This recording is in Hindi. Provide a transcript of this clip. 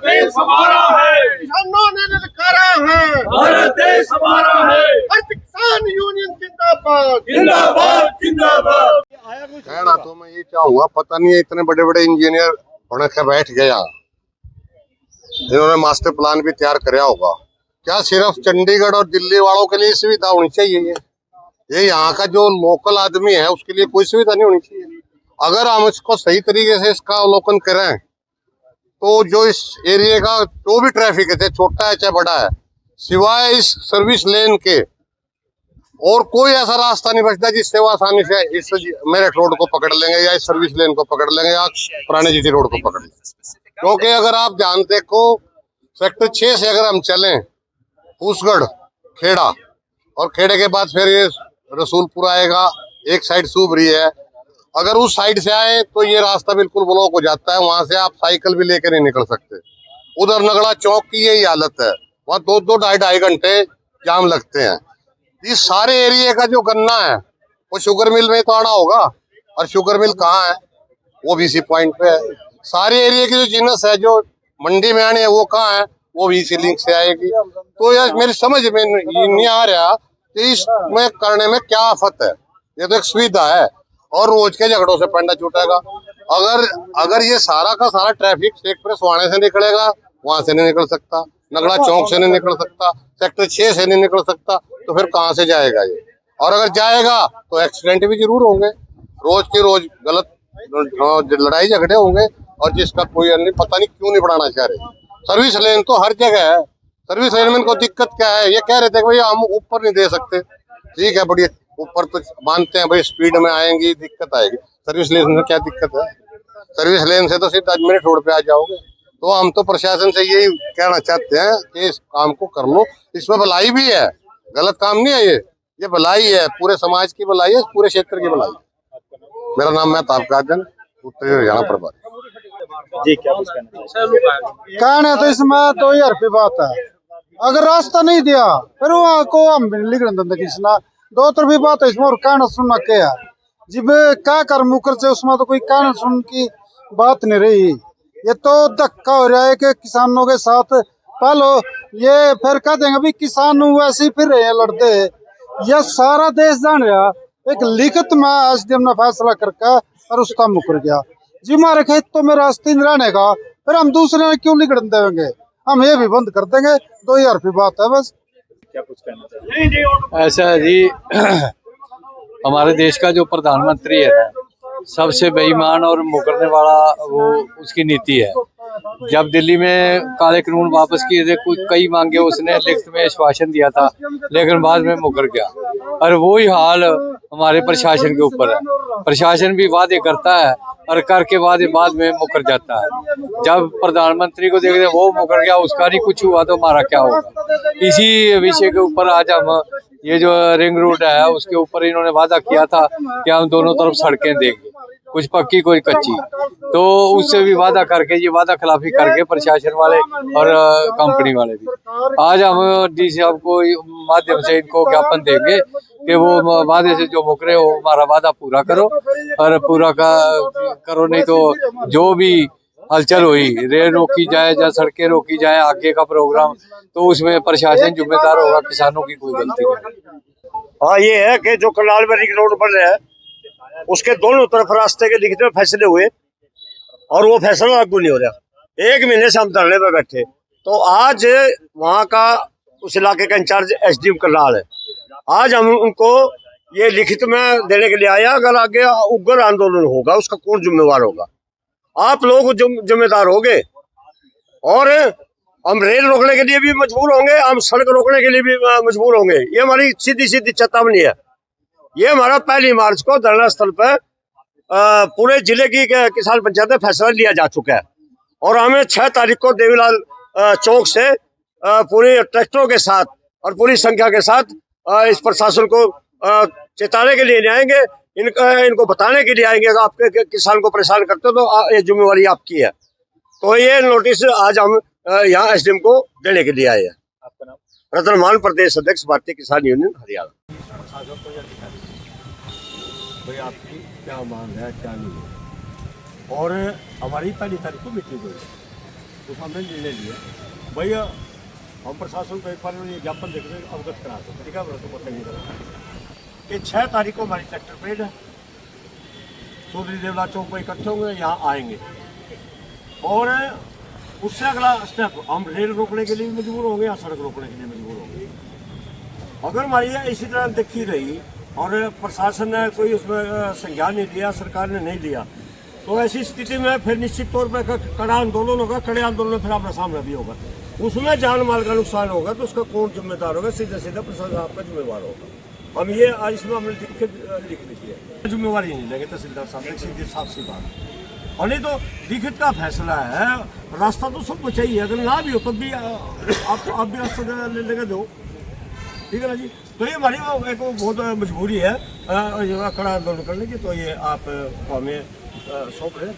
देश हमारा है, किसानों ने ललकारा है, भारत देश हमारा है। हर किसान यूनियन जिंदाबाद। जिंदाबाद जिंदाबाद। कहना तो मैं ये चाहूंगा, पता नहीं है इतने बड़े बड़े इंजीनियर होने के बैठ गए यहाँ, इन्होंने मास्टर प्लान भी तैयार कराया होगा। क्या सिर्फ चंडीगढ़ और दिल्ली वालों के लिए सुविधा होनी चाहिए? ये यहाँ का जो लोकल आदमी है उसके लिए कोई सुविधा नहीं होनी चाहिए। अगर हम इसको सही तरीके से इसका अवलोकन करें तो जो इस एरिया का जो भी ट्रैफिक है, चाहे छोटा है चाहे बड़ा है, सिवाय इस सर्विस लेन के और कोई ऐसा रास्ता नहीं बचता जिससे वो आसानी से इस मेरठ रोड को पकड़ लेंगे या इस सर्विस लेन को पकड़ लेंगे या पुराने जीटी रोड को पकड़ लेंगे। क्योंकि अगर आप ध्यान देखो, सेक्टर 6 से अगर हम चलें फूसगढ़ खेड़ा, और खेड़े के बाद फिर ये रसूलपुर आएगा, एक साइड सूबरी है, अगर उस साइड से आए तो ये रास्ता बिल्कुल ब्लॉक हो जाता है। वहां से आप साइकिल भी लेकर नहीं निकल सकते। उधर नगड़ा चौक की यही हालत है, वहाँ 2-2 ढाई घंटे जाम लगते हैं। इस सारे एरिया का जो गन्ना है वो शुगर मिल में तो आना होगा, और शुगर मिल कहाँ है? वो भी इसी पॉइंट पे है। सारे एरिया की जो जिनस है जो मंडी में आनी है वो कहाँ है? वो भी इसी लिंक से आएगी। तो यार मेरी समझ में नहीं आ रहा कि इसमें करने में क्या आफत है। ये तो एक सुविधा है और रोज के झगड़ों से पेंडा छूटेगा। अगर ये सारा का सारा ट्रैफिक एक्सप्रेस वाणे से निकलेगा, वहां से नहीं निकल सकता, नगड़ा चौक से नहीं निकल सकता, सेक्टर 6 से नहीं निकल सकता, तो फिर कहाँ से जाएगा ये? और अगर जाएगा तो एक्सीडेंट भी जरूर होंगे, रोज के रोज गलत लड़ाई झगड़े होंगे, और जिसका कोई अन्य पता नहीं क्यों नहीं बढ़ाना चाह रहे। सर्विस लेन तो हर जगह है, सर्विस लेन में इनको दिक्कत क्या है? ये कह रहे थे भाई हम ऊपर नहीं दे सकते, ठीक है बढ़िया, ऊपर तो मानते हैं भाई स्पीड में आएंगी दिक्कत आएगी, सर्विस लेन में क्या दिक्कत है? सर्विस लेन से तो सीधा मेरठ रोड पे आ जाओगे। तो हम तो प्रशासन से यही कहना चाहते हैं कि इस काम को कर लो, इसमें भलाई भी है, गलत काम नहीं है ये भलाई है, पूरे समाज की भलाई है, पूरे क्षेत्र की भलाई है। मेरा नाम मेहताब काजन, उत्तरी हरियाणा प्रभारी। जी क्या कुछ कहना तो इसमें 2000 रुपये बात है। अगर रास्ता नहीं दिया फिर वहाँ को हम लिख रहे किसना 2 रुपये बात है इसमें, और कहना सुनना क्या है? जब क्या कर मुकर से उसमें तो कोई कहना सुन की बात नहीं रही। ये तो धक्का हो रहा है कि किसानों के साथ पहलो ये फिर कह देंगे भी किसान वैसे ही फिर रहे हैं लड़ते। यह सारा देश जान रहा, एक लिखित में एसडीएम ने फैसला करके और उसका मुकर गया। जी हमारे खेतों में रास्ते नहीं रहने का, फिर हम दूसरे ने क्यों लिखण देंगे? हम ये भी बंद कर देंगे। 2000 रुपये बात है बस। क्या कुछ कहना चाहिए? ऐसा है जी, हमारे देश का जो प्रधानमंत्री है ना, सबसे बेईमान और मुकरने वाला वो उसकी नीति है। जब दिल्ली में काले कानून वापस किए थे, कुछ कई मांगे उसने लिखित में आश्वासन दिया था, लेकिन बाद में मुकर गया। और वही हाल हमारे प्रशासन के ऊपर है। प्रशासन भी वादे करता है और करके बाद में मुकर जाता है। जब प्रधानमंत्री को देखते वो मुकर गया, उसका नहीं कुछ हुआ तो हमारा क्या होगा? इसी विषय के ऊपर आज हम ये जो रिंग रोड है उसके ऊपर इन्होंने वादा किया था कि हम दोनों तरफ सड़कें देंगे, कुछ पक्की कुछ कच्ची। तो उससे भी वादा करके ये वादा खिलाफी करके प्रशासन वाले और कंपनी वाले भी आज हम डी साहब को माध्यम से इनको ज्ञापन देंगे कि वो वादे से जो मुकरे हो हमारा वादा पूरा करो, और पूरा करो नहीं तो जो भी हलचल हुई, रेल रोकी जाए या सड़कें रोकी जाए आगे का प्रोग्राम, तो उसमें प्रशासन जिम्मेदार होगा, किसानों की कोई गलती नहीं। हाँ ये है कि जो करनाल में रिंग रोड बन रहा है उसके दोनों तरफ रास्ते के लिखित में फैसले हुए और वो फैसला लागू नहीं हो रहा। 1 महीने से हम धरने में बैठे, तो आज वहाँ का उस इलाके का इंचार्ज एसडीएम करनाल है, आज हम उनको ये लिखित में देने के लिए आया। अगर आगे उग्र आंदोलन होगा उसका कौन जिम्मेवार होगा? आप लोग जिम्मेदार होंगे, और हम रेल रोकने के लिए भी मजबूर होंगे, हम सड़क रोकने के लिए भी मजबूर होंगे। ये हमारी सीधी सीधी चेतावनी है। ये हमारा 1 मार्च को धरना स्थल पर पूरे जिले की किसान पंचायत में फैसला लिया जा चुका है, और हमें 6 तारीख को देवीलाल चौक से पूरे ट्रैक्टरों के साथ और पूरी संख्या के साथ इस प्रशासन को चेताने के लिए आएंगे, इनको बताने के लिए आएंगे। अगर आपके किसान को परेशान करते हो तो ये जिम्मेवारी आपकी है। तो ये नोटिस आज हम यहाँ एसडीएम को देने के लिए आए हैं। आपका नाम? रतनमान, प्रदेश अध्यक्ष भारतीय किसान यूनियन हरियाणा। भाई आपकी क्या मांग है क्या नहीं है? और हमारी 1 तारीख को मीटिंग हुई, उस हमने निर्णय लिया भैया हम प्रशासन को एक बार ये ज्ञापन देखने अवगत करा दो, ठीक है, तो पता नहीं करा कि 6 तारीख को हमारी ट्रैक्टर पेड है, चौधरी देवला चौक पर इकट्ठे होंगे, यहाँ आएंगे और उससे अगला स्टेप हम रेल रोकने के लिए मजबूर होंगे या सड़क रोकने के लिए मजबूर होंगे। अगर हमारी ये इसी तरह देखी रही और प्रशासन ने कोई उसमें संज्ञान नहीं लिया, सरकार ने नहीं लिया, तो ऐसी स्थिति में फिर निश्चित तौर पर कड़ा आंदोलन होगा। कड़े आंदोलन में फिर आपका सामना भी होगा, उसमें जान माल का नुकसान होगा, तो उसका कौन जिम्मेदार होगा? सीधा सीधा प्रशासन आपका जिम्मेवार होगा। हम ये आज इसमें हमने लिख दी है, जिम्मेवारी नहीं लेंगे तहसीलदार साहब, एक सीधी साफ सी बात। और नहीं तो लिखित का फैसला है, रास्ता तो सबको चाहिए, अगर ना भी हो तब भी आप भी रास्ता ले लेकर दो, ठीक है ना जी। तो ये हमारी एक बहुत मजबूरी है कड़ा आंदोलन करने की, तो ये आप हमें सौंप रहे हैं।